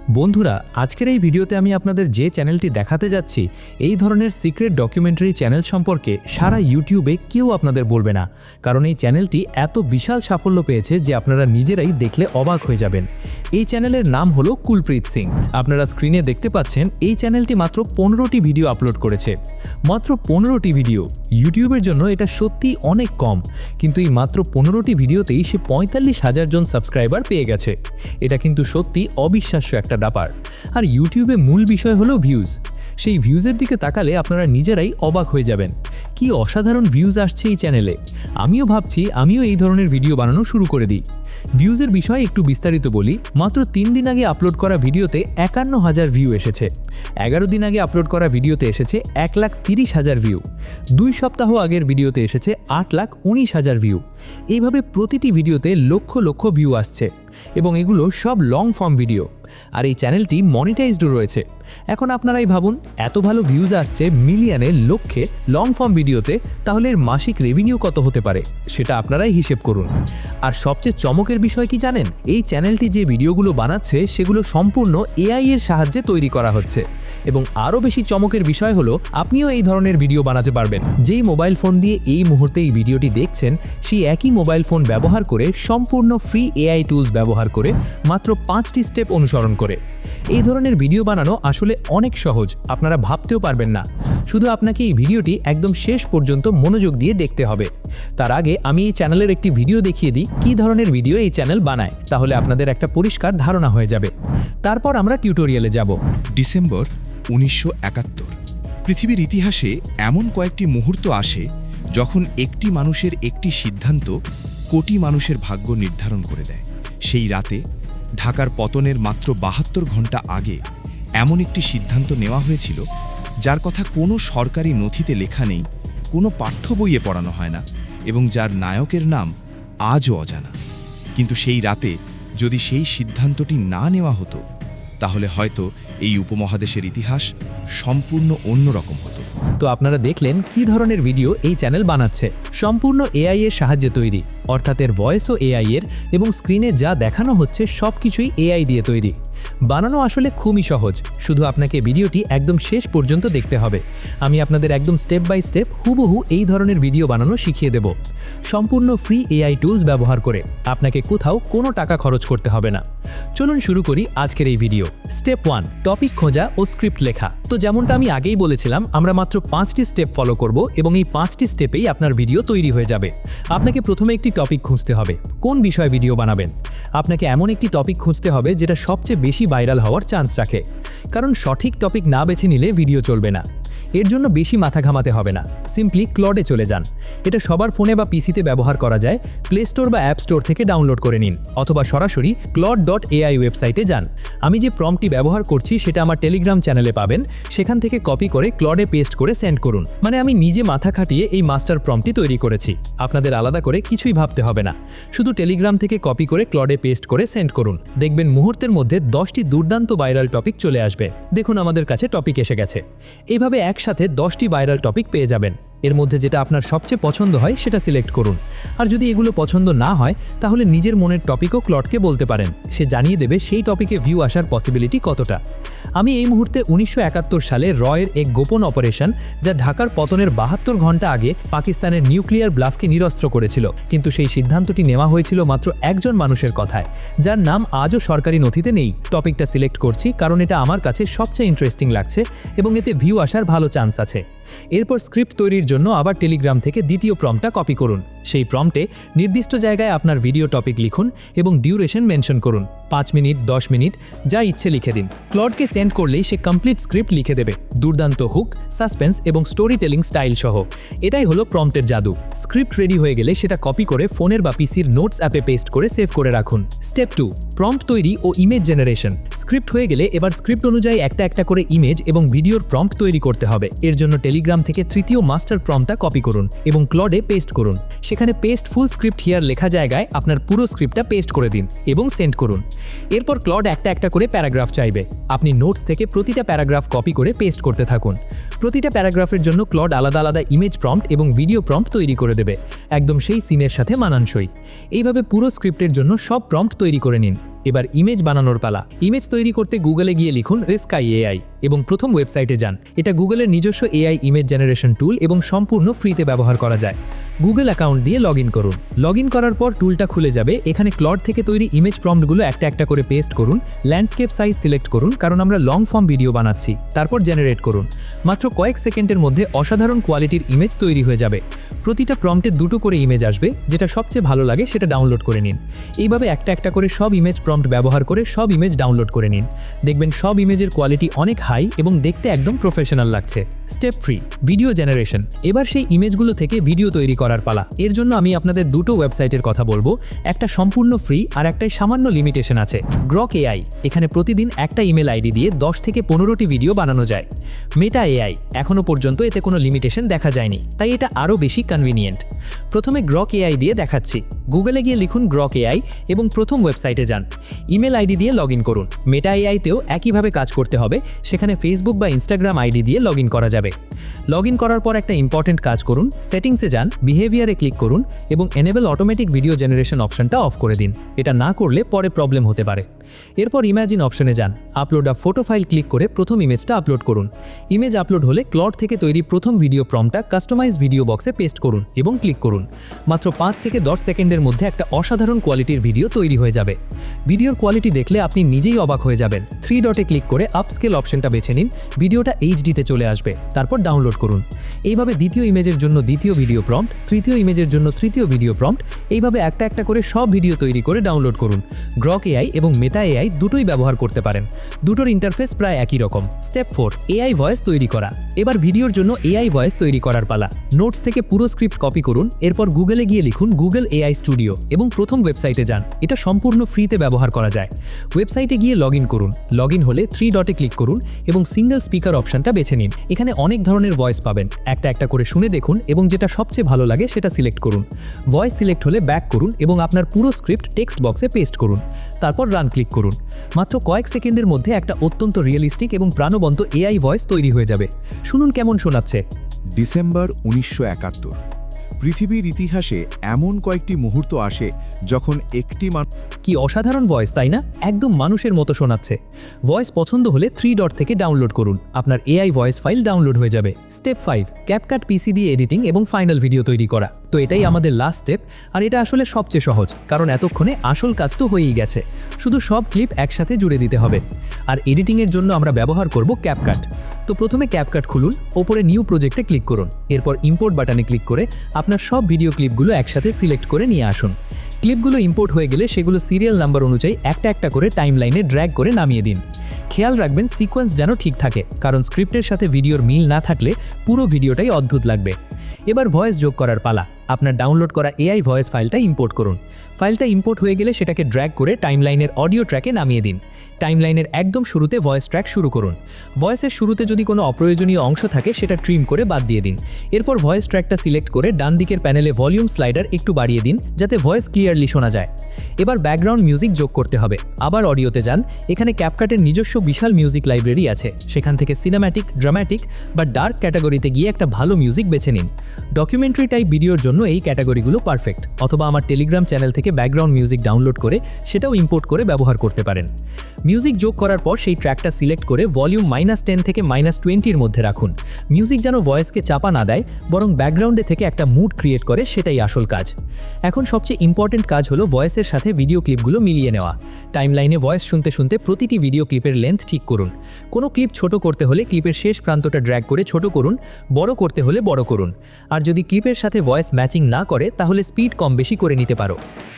বন্ধুরা, আজকের এই ভিডিওতে আমি আপনাদের যে চ্যানেলটি দেখাতে যাচ্ছি এই ধরনের সিক্রেট ডকুমেন্টারি চ্যানেল সম্পর্কে সারা ইউটিউবে কেউ আপনাদের বলবে না, কারণ এই চ্যানেলটি এত বিশাল সাফল্য পেয়েছে যে আপনারা নিজেরাই দেখলে অবাক হয়ে যাবেন। এই চ্যানেলের নাম হলো কুলপ্রীত সিং। আপনারা স্ক্রিনে দেখতে পাচ্ছেন এই চ্যানেলটি মাত্র 15টি ভিডিও আপলোড করেছে। মাত্র 15টি ভিডিও, ইউটিউবের জন্য এটা সত্যি অনেক কম, কিন্তু এই মাত্র 15টি ভিডিওতেই সে 45,000 জন সাবস্ক্রাইবার পেয়ে গেছে। এটা কিন্তু সত্যি অবিশ্বাস্য একটা ব্যাপার। আর ইউটিউবে মূল বিষয় হলো ভিউজ। সেই ভিউজের দিকে তাকালে আপনারা নিজেরাই অবাক হয়ে যাবেন। কি অসাধারণ ভিউজ আসছে এই চ্যানেলে। আমিও ভাবছি আমিও এই ধরনের ভিডিও বানানো শুরু করে দিই। ভিউজের বিষয়ে একটু বিস্তারিত বলি। মাত্র 3 দিন আগে আপলোড করা ভিডিওতে 51,000 ভিউ এসেছে। 11 দিন আগে আপলোড করা ভিডিওতে এসেছে 1,30,000 ভিউ। 2 সপ্তাহ আগের ভিডিওতে এসেছে 8,19,000 ভিউ। এইভাবে প্রতিটি ভিডিওতে লক্ষ লক্ষ ভিউ আসছে এবং এগুলো সব লং ফর্ম ভিডিও। আর এই চ্যানেলটি মনিটাইজড রয়েছে। এখন আপনারাই ভাবুন, এত ভালো ভিউজ আসছে মিলিয়নে, লক্ষে লং ফর্ম ভিডিওতে, তাহলে এর মাসিক রেভিনিউ কত হতে পারে সেটা আপনারাই হিসেব করুন। আর সবচেয়ে চমকের বিষয় কি জানেন? এই চ্যানেলটি যে ভিডিওগুলো বানাচ্ছে সেগুলো সম্পূর্ণ এআই এর সাহায্যে তৈরি করা হচ্ছে। এবং আরও বেশি চমকের বিষয় হলো আপনিও এই ধরনের ভিডিও বানাতে পারবেন। যেই মোবাইল ফোন দিয়ে এই মুহূর্তে এই ভিডিওটি দেখছেন, সেই একই মোবাইল ফোন ব্যবহার করে সম্পূর্ণ ফ্রি এআই টুলস ব্যবহার করে মাত্র 5টি স্টেপ অনুসরণ করে এই ধরনের ভিডিও বানানো আসলে অনেক সহজ, আপনারা ভাবতেও পারবেন না। শুধু আপনাকে এই ভিডিওটি একদম শেষ পর্যন্ত মনোযোগ দিয়ে দেখতে হবে। তার আগে আমি এই চ্যানেলের একটি ভিডিও দেখিয়ে দিই কী ধরনের ভিডিও এই চ্যানেল বানায়, তাহলে আপনাদের একটা পরিষ্কার ধারণা হয়ে যাবে। তারপর আমরা টিউটোরিয়ালে যাব। ডিসেম্বর 1971। পৃথিবীর ইতিহাসে এমন কয়েকটি মুহূর্ত আসে যখন একটি মানুষের একটি সিদ্ধান্ত কোটি মানুষের ভাগ্য নির্ধারণ করে দেয়। সেই রাতে ঢাকার পতনের মাত্র 72 ঘন্টা আগে এমন একটি সিদ্ধান্ত নেওয়া হয়েছিল যার কথা কোনো সরকারি নথিতে লেখা নেই, কোনো পাঠ্য বইয়ে পড়ানো হয় না এবং যার নায়কের নাম আজও অজানা। কিন্তু সেই রাতে যদি সেই সিদ্ধান্তটি না নেওয়া হতো, তাহলে হয়তো এই উপমহাদেশের ইতিহাস সম্পূর্ণ অন্যরকম হতো। তো আপনারা দেখলেন কি ধরনের ভিডিও এই চ্যানেল বানাচ্ছে। সম্পূর্ণ এআই এর সাহায্যে তৈরি, অর্থাৎ এর ভয়েসও এআই এর এবং স্ক্রিনে যা দেখানো হচ্ছে সব কিছুই এআই দিয়ে তৈরি। বানানো আসলে খুবই সহজ, শুধু আপনাকে ভিডিওটি একদম শেষ পর্যন্ত দেখতে হবে। আমি আপনাদের একদম স্টেপ বাই স্টেপ হুবহু এই ধরনের ভিডিও বানানো শিখিয়ে দেব, সম্পূর্ণ ফ্রি এআই টুলস ব্যবহার করে। আপনাকে কোথাও কোনো টাকা খরচ করতে হবে না। চলুন শুরু করি আজকের এই ভিডিও। স্টেপ 1, টপিক খোঁজা ও স্ক্রিপ্ট লেখা। তো যেমনটা আমি আগেই বলেছিলাম, আমরা মাত্র 5টি স্টেপ ফলো করব এবং এই 5টি স্টেপেই আপনার ভিডিও তৈরি হয়ে যাবে। আপনাকে প্রথমে একটি টপিক খুঁজতে হবে। কোন বিষয়ে ভিডিও বানাবেন? আপনাকে এমন একটি টপিক খুঁজতে হবে যেটা সবচেয়ে বেশি ভাইরাল হওয়ার চান্স রাখে, কারণ সঠিক টপিক না বেছে নিলে ভিডিও চলবে না। এর জন্য বেশি মাথা ঘামাতে হবে না, সিম্পলি ক্লডে চলে যান। এটা সবার ফোনে বা পিসিতে ব্যবহার করা যায়। প্লে স্টোর বা অ্যাপ স্টোর থেকে ডাউনলোড করে নিন, অথবা সরাসরি claude.ai ওয়েবসাইটে যান। আমি যে প্রম্পটটি ব্যবহার করছি সেটা আমার টেলিগ্রাম চ্যানেলে পাবেন, সেখান থেকে কপি করে ক্লডে পেস্ট করে সেন্ড করুন। মানে আমি নিজে মাথা খাটিয়ে এই মাস্টার প্রম্পটটি তৈরি করেছি। আপনাদের আলাদা করে কিছুই ভাবতে হবে না, শুধু টেলিগ্রাম থেকে কপি করে ক্লডে পেস্ট করে সেন্ড করুন। দেখবেন মুহূর্তের মধ্যে 10টি দুর্দান্ত ভাইরাল টপিক চলে আসবে। দেখুন আমাদের কাছে টপিক এসে গেছে। এইভাবে একসাথে 10টি ভাইরাল টপিক পেয়ে যাবেন। এর মধ্যে যেটা আপনার সবচেয়ে পছন্দ হয় সেটা সিলেক্ট করুন। আর যদি এগুলো পছন্দ না হয়, তাহলে নিজের মনের টপিকও ক্লডকে বলতে পারেন। সে জানিয়ে দেবে সেই টপিকে ভিউ আসার পসিবিলিটি কতটা। আমি এই মুহূর্তে 1971 সালে রয়ের এক গোপন অপারেশন, যা ঢাকার পতনের 72 ঘন্টা আগে পাকিস্তানের নিউক্লিয়ার ব্লাফকে নিরস্ত্র করেছিল, কিন্তু সেই সিদ্ধান্তটি নেওয়া হয়েছিল মাত্র একজন মানুষের কথায়, যার নাম আজও সরকারি নথিতে নেই। টপিকটা সিলেক্ট করছি কারণ এটা আমার কাছে সবচেয়ে ইন্টারেস্টিং লাগছে এবং এতে ভিউ আসার ভালো চান্স আছে। এরপর স্ক্রিপ্ট তৈরির জন্য আবার টেলিগ্রাম থেকে দ্বিতীয় প্রম্পটটা কপি করুন। সেই প্রম্পটে নির্দিষ্ট জায়গায় আপনার ভিডিও টপিক লিখুন এবং ডিউরেশন মেনশন করুন। 5 মিনিট, 10 মিনিট, যা ইচ্ছে লিখে দিন। ক্লডকে সেন্ড করলেই সে কমপ্লিট স্ক্রিপ্ট লিখে দেবে, দুর্দান্ত হুক, সাসপেন্স এবং স্টোরি টেলিং স্টাইল সহ। এটাই হলো প্রম্পটের জাদু। স্ক্রিপ্ট রেডি হয়ে গেলে সেটা কপি করে ফোনের বা পিসির নোটস অ্যাপে পেস্ট করে সেভ করে রাখুন। স্টেপ 2, প্রম্পট তৈরি ও ইমেজ জেনারেশন। স্ক্রিপ্ট হয়ে গেলে এবার স্ক্রিপ্ট অনুযায়ী একটা একটা করে ইমেজ এবং ভিডিওর প্রম্পট তৈরি করতে হবে। এর জন্য টেলিগ্রাম থেকে তৃতীয় মাস্টার প্রম্পটটা কপি করুন এবং ক্লডে পেস্ট করুন। সেখানে পেস্ট ফুল স্ক্রিপ্ট হিয়ার লেখা জায়গায় আপনার পুরো স্ক্রিপ্টটা পেস্ট করে দিন এবং সেন্ড করুন। এরপর ক্লড একটা একটা করে প্যারাগ্রাফ চাইবে। আপনি নোটস থেকে প্রতিটা প্যারাগ্রাফ কপি করে পেস্ট করতে থাকুন। প্রতিটা প্যারাগ্রাফের জন্য ক্লড আলাদা আলাদা ইমেজ প্রম্পট এবং ভিডিও প্রম্পট তৈরি করে দেবে, একদম সেই সিনের সাথে মানানসই। এইভাবে পুরো স্ক্রিপ্টের জন্য সব প্রম্পট তৈরি করে নিন। এবার ইমেজ বানানোর পালা। ইমেজ তৈরি করতে গুগলে গিয়ে লিখুন Whisk AI এবং প্রথম ওয়েবসাইটে যান। এটা গুগলের নিজস্ব এআই ইমেজ জেনারেশন টুল এবং সম্পূর্ণ ফ্রিতে ব্যবহার করা যায়। গুগল অ্যাকাউন্ট দিয়ে লগ ইন করুন। লগ ইন করার পর টুলটা খুলে যাবে। এখানে ক্লড থেকে তৈরি ইমেজ প্রম্পটগুলো একটা একটা করে পেস্ট করুন। ল্যান্ডস্কেপ সাইজ সিলেক্ট করুন, কারণ আমরা লং ফর্ম ভিডিও বানাচ্ছি। তারপর জেনারেট করুন। মাত্র কয়েক সেকেন্ডের মধ্যে অসাধারণ কোয়ালিটির ইমেজ তৈরি হয়ে যাবে। প্রতিটা প্রম্পটে দুটো করে ইমেজ আসবে, যেটা সবচেয়ে ভালো লাগে সেটা ডাউনলোড করে নিন। এইভাবে একটা একটা করে সব ইমেজ প্রম্পট ব্যবহার করে সব ইমেজ ডাউনলোড করে নিন। দেখবেন সব ইমেজের কোয়ালিটি অনেক হাই এবং দেখতে একদম প্রফেশনাল লাগছে। Step 3, video generation. এবার সেই ইমেজগুলো থেকে ভিডিও তৈরি করার পালা। এর জন্য আমি আপনাদের দুটো ওয়েবসাইটের কথা বলবো, একটা সম্পূর্ণ ফ্রি আর একটাই সামান্য লিমিটেশন আছে। Grok AI, এখানে প্রতিদিন একটা ইমেল আইডি দিয়ে 10 থেকে 15টি ভিডিও বানানো যায়। meta.ai, এখনো পর্যন্ত এতে কোনো লিমিটেশন দেখা যায়নি, তাই এটা আরও বেশি কনভিনিয়েন্ট। প্রথমে Grok AI দিয়ে দেখাচ্ছি। গুগলে গিয়ে লিখুন Grok AI এবং প্রথম ওয়েবসাইটে যান। ইমেল আইডি দিয়ে লগ ইন করুন। meta.ai-তেও একইভাবে কাজ করতে হবে, সেখানে ফেসবুক বা ইনস্টাগ্রাম আইডি দিয়ে লগ ইন করা যাবে। লগ ইন করার পর একটা ইম্পর্টেন্ট কাজ করুন, সেটিংসে যান, বিহেভিয়ারে ক্লিক করুন এবং এনেবল অটোমেটিক ভিডিও জেনারেশন অপশনটা অফ করে দিন। এটা না করলে পরে প্রবলেম হতে পারে। এরপর ইমাজিন অপশনে যান, আপলোড আ ফটো ফাইল ক্লিক করে প্রথম ইমেজটা আপলোড করুন। ইমেজ আপলোড হলে ক্লড থেকে তৈরি প্রথম ভিডিও প্রম্পটটা কাস্টমাইজ ভিডিও বক্সে পেস্ট করুন এবং ক্লিক করুন। মাত্র 5 থেকে 10 সেকেন্ডের মধ্যে একটা অসাধারণ কোয়ালিটির ভিডিও তৈরি হয়ে যাবে। ভিডিওর কোয়ালিটি দেখলে আপনি নিজেই অবাক হয়ে যাবেন। 3 ডটে ক্লিক করে আপস্কেল অপশনটা বেছে নিন, ভিডিওটা এইচডিতে চলে আসবে। তারপর ডাউনলোড করুন। এইভাবে দ্বিতীয় ইমেজের জন্য দ্বিতীয় ভিডিও প্রম্পট, তৃতীয় ইমেজের জন্য তৃতীয় ভিডিও প্রম্পট, এইভাবে একটা একটা করে সব ভিডিও তৈরি করে ডাউনলোড করুন। Grok AI এবং meta.ai দুটোই ব্যবহার করতে পারেন। দুটোর ইন্টারফেস প্রায় একই রকম। স্টেপ 4, AI ভয়েস তৈরি করা। এবার ভিডিওর জন্য AI ভয়েস তৈরি করার পালা। নোটস থেকে পুরো স্ক্রিপ্ট কপি করুন, এরপর গুগলে গিয়ে লিখুন Google AI স্টুডিও এবং প্রথম ওয়েবসাইটে যান। এটা সম্পূর্ণ ফ্রিতে ব্যবহার করা যায়। ওয়েবসাইটে গিয়ে লগ ইন করুন। লগ ইন হলে 3 ডটে ক্লিক করুন এবং সিঙ্গেল স্পিকার অপশনটা বেছে নিন। এখানে অনেক ধরনের ভয়েস পাবেন, একটা একটা করে শুনে দেখুন এবং যেটা সবচেয়ে ভালো লাগে সেটা সিলেক্ট করুন। ভয়েস সিলেক্ট হলে ব্যাক করুন এবং আপনার পুরো স্ক্রিপ্ট টেক্সট বক্সে পেস্ট করুন। তারপর রান ক্লিক করুন। মাত্র কয়েক সেকেন্ডের মধ্যে একটা অত্যন্ত রিয়েলিস্টিক এবং প্রাণবন্ত AI ভয়েস তৈরি হয়ে যাবে। শুনুন কেমন শোনাচ্ছে। ডিসেম্বর 1971। পৃথিবীর ইতিহাসে এমন কয়েকটি মুহূর্ত আসে যখন একটি কি অসাধারণ ভয়েস, তাই না? একদম মানুষের মতো শোনাচ্ছে। ভয়েস পছন্দ হলে 3 ডট থেকে ডাউনলোড করুন। আপনার AI ভয়েস ফাইল ডাউনলোড হয়ে যাবে। স্টেপ 5, Capcut PC দিয়ে এডিটিং এবং ফাইনাল ভিডিও তৈরি করা। তো এটাই আমাদের লাস্ট স্টেপ, আর এটা আসলে সবচেয়ে সহজ, কারণ এতক্ষণে আসল কাজ তো হয়েই গেছে। শুধু সব ক্লিপ একসাথে জুড়ে দিতে হবে। আর এডিটিংয়ের জন্য আমরা ব্যবহার করব Capcut। তো প্রথমে Capcut খুলুন, ওপরে নিউ প্রজেক্টে ক্লিক করুন। এরপর ইম্পোর্ট বাটনে ক্লিক করে আপনার সব ভিডিও ক্লিপগুলো একসাথে সিলেক্ট করে নিয়ে আসুন। ক্লিপগুলো ইম্পোর্ট হয়ে গেলে সেগুলো সিরিয়াল নাম্বার অনুযায়ী একটা একটা করে টাইমলাইনে ড্র্যাগ করে নামিয়ে দিন। খেয়াল রাখবেন সিকোয়েন্স যেন ঠিক থাকে, কারণ স্ক্রিপ্টের সাথে ভিডিওর মিল না থাকলে পুরো ভিডিওটাই অদ্ভুত লাগবে। এবার ভয়েস যোগ করার পালা। আপনার ডাউনলোড করা AI ভয়েস ফাইলটা ইম্পোর্ট করুন। ফাইলটা ইম্পোর্ট হয়ে গেলে সেটাকে ড্র্যাগ করে টাইমলাইনের অডিও ট্র্যাকে নামিয়ে দিন। টাইমলাইনের একদম শুরুতে ভয়েস ট্র্যাক শুরু করুন। ভয়েসের শুরুতে যদি কোনো অপ্রয়োজনীয় অংশ থাকে সেটা ট্রিম করে বাদ দিয়ে দিন। এরপর ভয়েস ট্র্যাকটা সিলেক্ট করে ডান দিকের প্যানেলে ভলিউম স্লাইডার একটু বাড়িয়ে দিন, যাতে ভয়েস ক্লিয়ারলি শোনা যায়। এবার ব্যাকগ্রাউন্ড মিউজিক যোগ করতে হবে। আবার অডিওতে যান। এখানে ক্যাপকাটের নিজস্ব বিশাল মিউজিক লাইব্রেরি আছে, সেখান থেকে সিনেম্যাটিক, ড্রামাটিক বা ডার্ক ক্যাটাগরিতে গিয়ে একটা ভালো মিউজিক বেছে নিন। ডকুমেন্টারি টাইপ ভিডিওর জন্য এই ক্যাটাগরিগুলো পারফেক্ট, অথবা আমার টেলিগ্রাম চ্যানেল থেকে ব্যাকগ্রাউন্ড মিউজিক ডাউনলোড করে সেটাও ইম্পোর্ট করে ব্যবহার করতে পারেন। মিউজিক যোগ করার পর সেই ট্র্যাকটা সিলেক্ট করে ভলিউম -10 থেকে -20-র মধ্যে রাখুন। মিউজিক যেন ভয়েসকে চাপা না দেয়, বরং ব্যাকগ্রাউন্ডে থেকে একটা মুড ক্রিয়েট করে, সেটাই আসল কাজ। এখন সবচেয়ে ইম্পর্টেন্ট কাজ হলো ভয়েসের সাথে ভিডিও ক্লিপগুলো মিলিয়ে নেওয়া। টাইমলাইনে ভয়েস শুনতে শুনতে প্রতিটি ভিডিও ক্লিপের লেন্থ ঠিক করুন। কোনো ক্লিপ ছোট করতে হলে ক্লিপের শেষ প্রান্তটা ড্র্যাগ করে ছোট করুন, বড় করতে হলে বড় করুন। আর যদি ক্লিপের সাথে ভয়েস ম্যাচিং না করে তাহলে স্পিড কম বেশি করে নিতে পারো।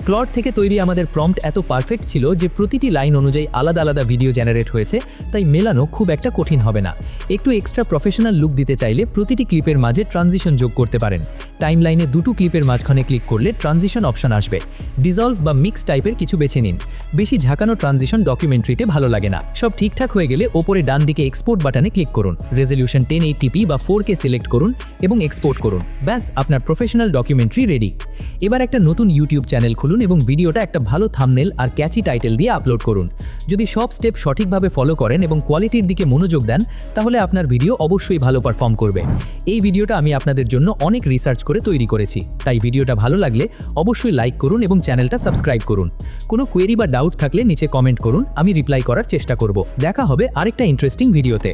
ক্লড থেকে তৈরি আমাদের প্রম্পট এত পারফেক্ট ছিল যে প্রতিটি লাইন অনুযায়ী আলাদা আলাদা ভিডিও জেনারেট হয়েছে, তাই মেলানো খুব একটা কঠিন হবে না। একটু এক্সট্রা প্রফেশনাল লুক দিতে চাইলে প্রতিটি ক্লিপের মাঝে ট্রানজিশন যোগ করতে পারেন। টাইমলাইনে দুটো ক্লিপের মাঝখানে ক্লিক করলে ট্রানজিশন অপশন আসবে। ডিজলভ বা মিক্স টাইপের কিছু বেছে নিন। বেশি ঝাঁকানো ট্রানজিশন ডকুমেন্টারিতে ভালো লাগে না। সব ঠিকঠাক হয়ে গেলে ওপরে ডান দিকে এক্সপোর্ট বাটনে ক্লিক করুন। রেজলিউশন 1080p বা 4K সিলেক্ট করুন এবং এক্সপোর্ট করুন। ব্যাস, আপনার প্রফেশনাল ডকুমেন্টারি রেডি। এবার একটা নতুন ইউটিউব চ্যানেল খুলুন এবং ভিডিওটা একটা ভালো থাম্বনেল আর ক্যাচি টাইটেল দিয়ে আপলোড করুন। যদি সব স্টেপ সঠিকভাবে ফলো করেন এবং কোয়ালিটির দিকে মনোযোগ দেন, তাহলে তাহলে আপনার ভিডিও অবশ্যই ভালো পারফর্ম করবে। এই ভিডিওটা আমি আপনাদের জন্য অনেক রিসার্চ করে তৈরি করেছি, তাই ভিডিওটা ভালো লাগলে অবশ্যই লাইক করুন এবং চ্যানেলটা সাবস্ক্রাইব করুন। কোনো কোয়েরি বা ডাউট থাকলে নিচে কমেন্ট করুন, আমি রিপ্লাই করার চেষ্টা করব। দেখা হবে আরেকটা ইন্টারেস্টিং ভিডিওতে।